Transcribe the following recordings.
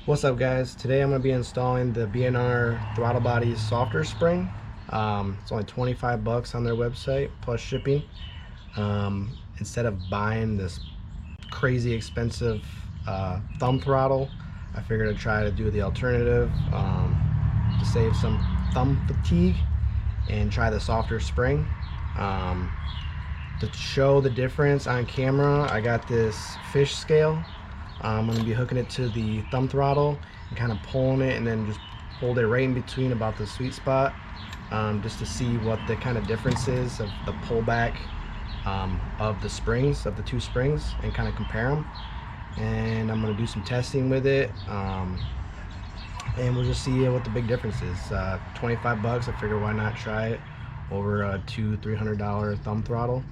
What's up, guys? Today I'm going to be installing the BNR throttle body softer spring. It's only 25 bucks on their website plus shipping. Instead of buying this crazy expensive thumb throttle, I figured I'd try to do the alternative to save some thumb fatigue and try the softer spring. To show the difference on camera, I got this fish scale. I'm going to be hooking it to the thumb throttle and kind of pulling it, and then just hold it right in between about the sweet spot, just to see what the kind of difference is of the pullback of the springs, of the two springs, and kind of compare them. And I'm going to do some testing with it, and we'll just see what the big difference is. 25 bucks, I figure why not try it over a $200-300 thumb throttle.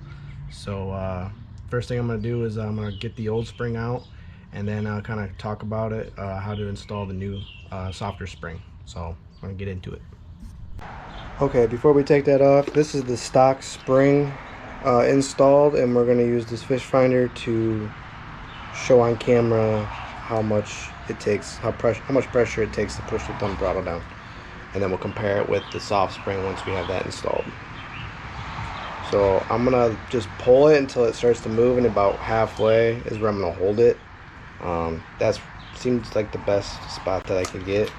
So first thing I'm going to do is I'm going to get the old spring out, and then I'll kind of talk about it, how to install the new softer spring. So I'm going to get into it. Okay, before we take that off, this is the stock spring installed, and we're going to use this fish finder to show on camera how much it takes, how much pressure it takes to push the thumb throttle down, and then we'll compare it with the soft spring once we have that installed. So I'm gonna just pull it until it starts to move, and about halfway is where I'm gonna hold it. That seems like the best spot that I could get.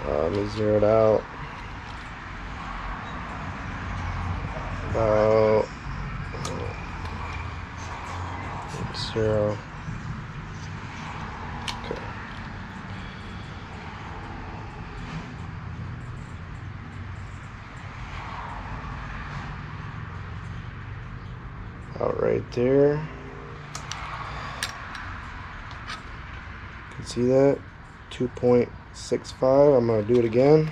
Let me zero it out. About 0. Okay. About right there. You can see that 2.65. I'm gonna do it again.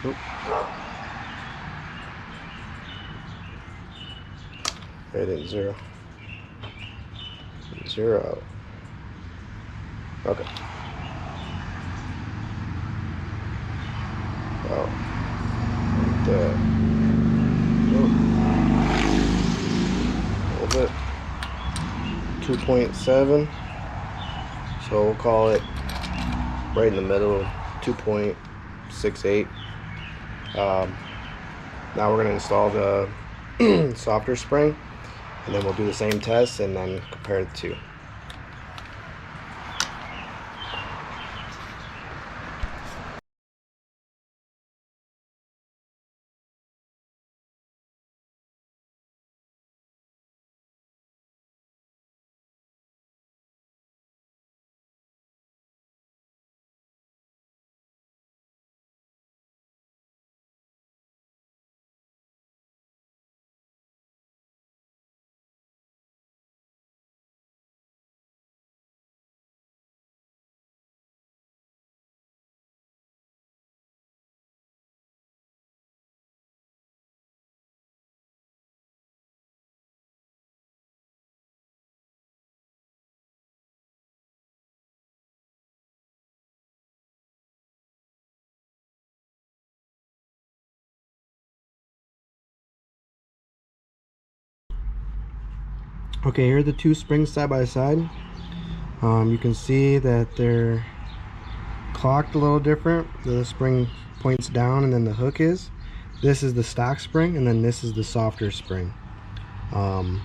Nope. I didn't zero out. Okay. Wow. Like that. Nope. A little bit. 2.7. So we'll call it right in the middle, 2.68. Now we're going to install the softer spring, and then we'll do the same test and then compare the two. Okay, here are the two springs side by side. You can see that they're clocked a little different. The spring points down, and then the hook is. This is the stock spring, and then this is the softer spring. Not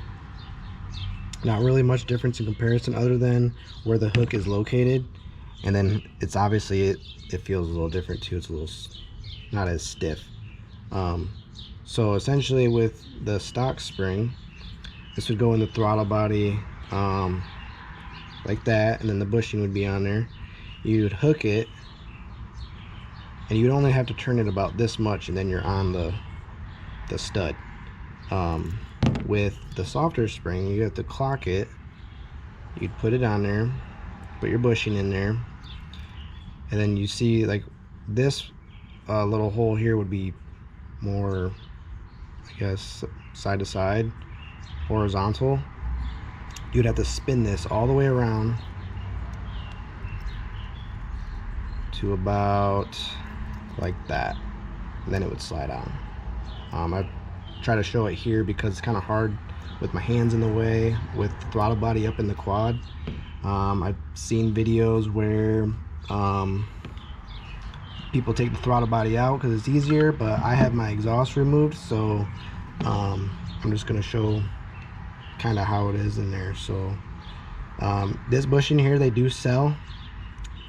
really much difference in comparison other than where the hook is located, and then it's obviously it feels a little different too. It's a little not as stiff. So essentially with the stock spring, this would go in the throttle body like that, and then the bushing would be on there. You would hook it, and you'd only have to turn it about this much, and then you're on the stud. With the softer spring, you have to clock it. You'd put it on there, put your bushing in there, and then you see like this little hole here would be more, I guess, side to side, horizontal. You'd have to spin this all the way around to about like that. and then it would slide on. I try to show it here because it's kind of hard with my hands in the way with the throttle body up in the quad. I've seen videos where people take the throttle body out because it's easier, but I have my exhaust removed, so I'm just going to show kind of how it is in there. So this bushing here they do sell.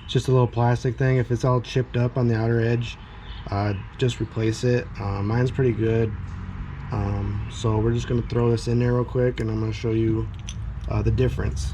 It's just a little plastic thing. If it's all chipped up on the outer edge, just replace it. Mine's pretty good. So we're just going to throw this in there real quick, and I'm going to show you the difference.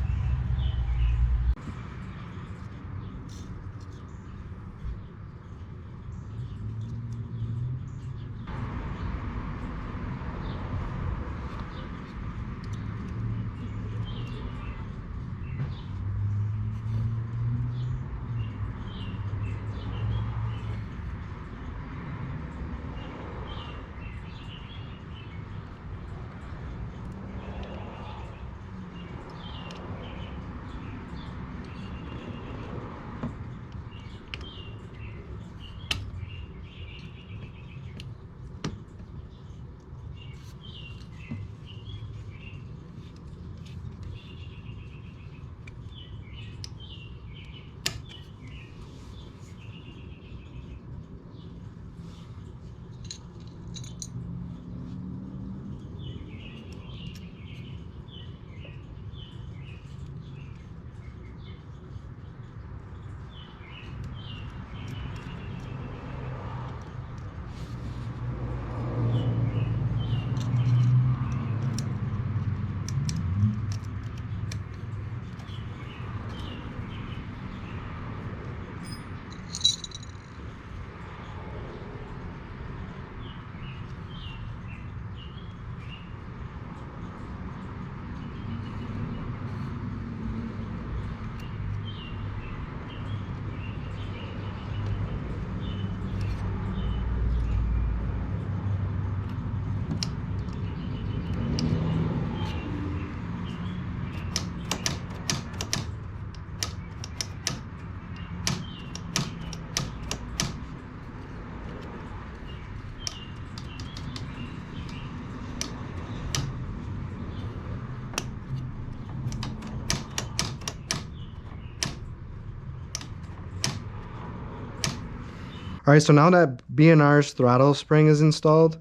All right, so now that BNR's throttle spring is installed,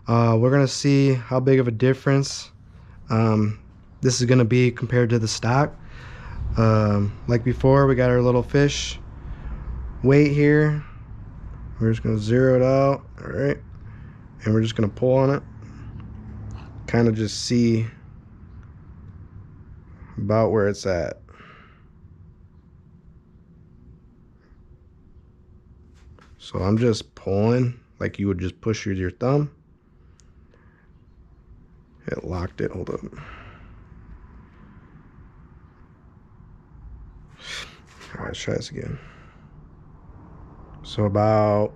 we're gonna see how big of a difference this is gonna be compared to the stock. Like before, we got our little fish weight here. We're just gonna zero it out, all right? And we're just gonna pull on it. Kind of just see about where it's at. So I'm just pulling like you would just push with your thumb. It locked it, hold up. All right, let's try this again. So about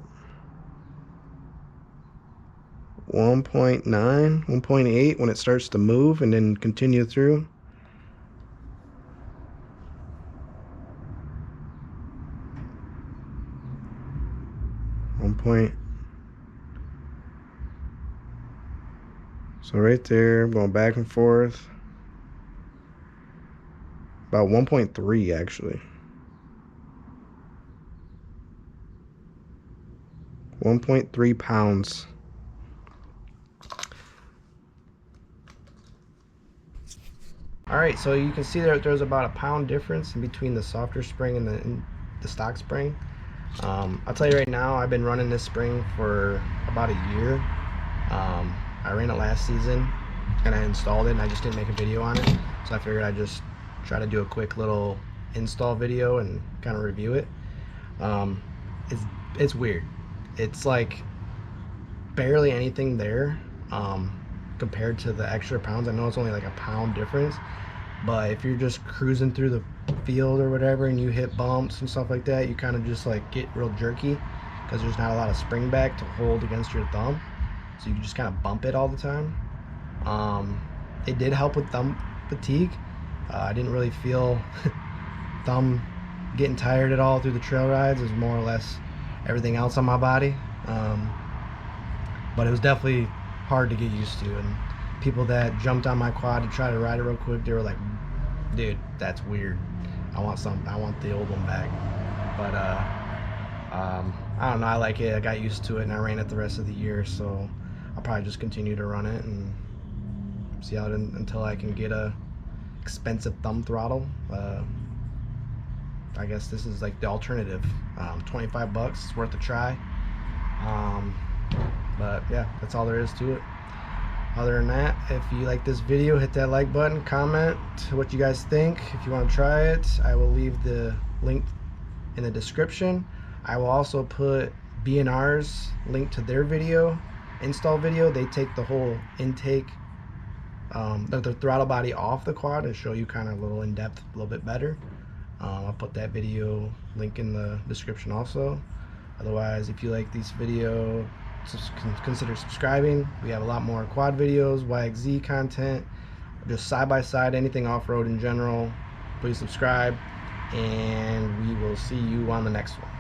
1.9, 1.8 when it starts to move and then continue through. So right there, I'm going back and forth. About 1.3 actually. 1.3 pounds. All right, so you can see there's about a pound difference in between the softer spring and the stock spring. I'll tell you right now, I've been running this spring for about a year. I ran it last season and I installed it and I just didn't make a video on it. So I figured I'd just try to do a quick little install video and kind of review it. It's weird. It's like barely anything there compared to the extra pounds. I know it's only like a pound difference, but if you're just cruising through the field or whatever and you hit bumps and stuff like that, you kind of just like get real jerky because there's not a lot of spring back to hold against your thumb, so you can just kind of bump it all the time. It did help with thumb fatigue. I didn't really feel thumb getting tired at all through the trail rides. It was more or less everything else on my body. but it was definitely hard to get used to. And people that jumped on my quad to try to ride it real quick, they were like, dude, that's weird. I want the old one back. But I don't know, I like it. I got used to it and I ran it the rest of the year, so I'll probably just continue to run it and see how it until I can get a expensive thumb throttle. I guess this is like the alternative. 25 bucks, it's worth a try. But yeah, that's all there is to it. Other than that, if you like this video, hit that like button, comment what you guys think. If you want to try it, I will leave the link in the description. I will also put BNR's link to their install video. They take the whole intake, the throttle body off the quad and show you kind of a little in depth, a little bit better. I'll put that video link in the description also. Otherwise, if you like this video, consider subscribing. We have a lot more quad videos, YXZ content, just side-by-side, anything off-road in general. Please subscribe, and we will see you on the next one.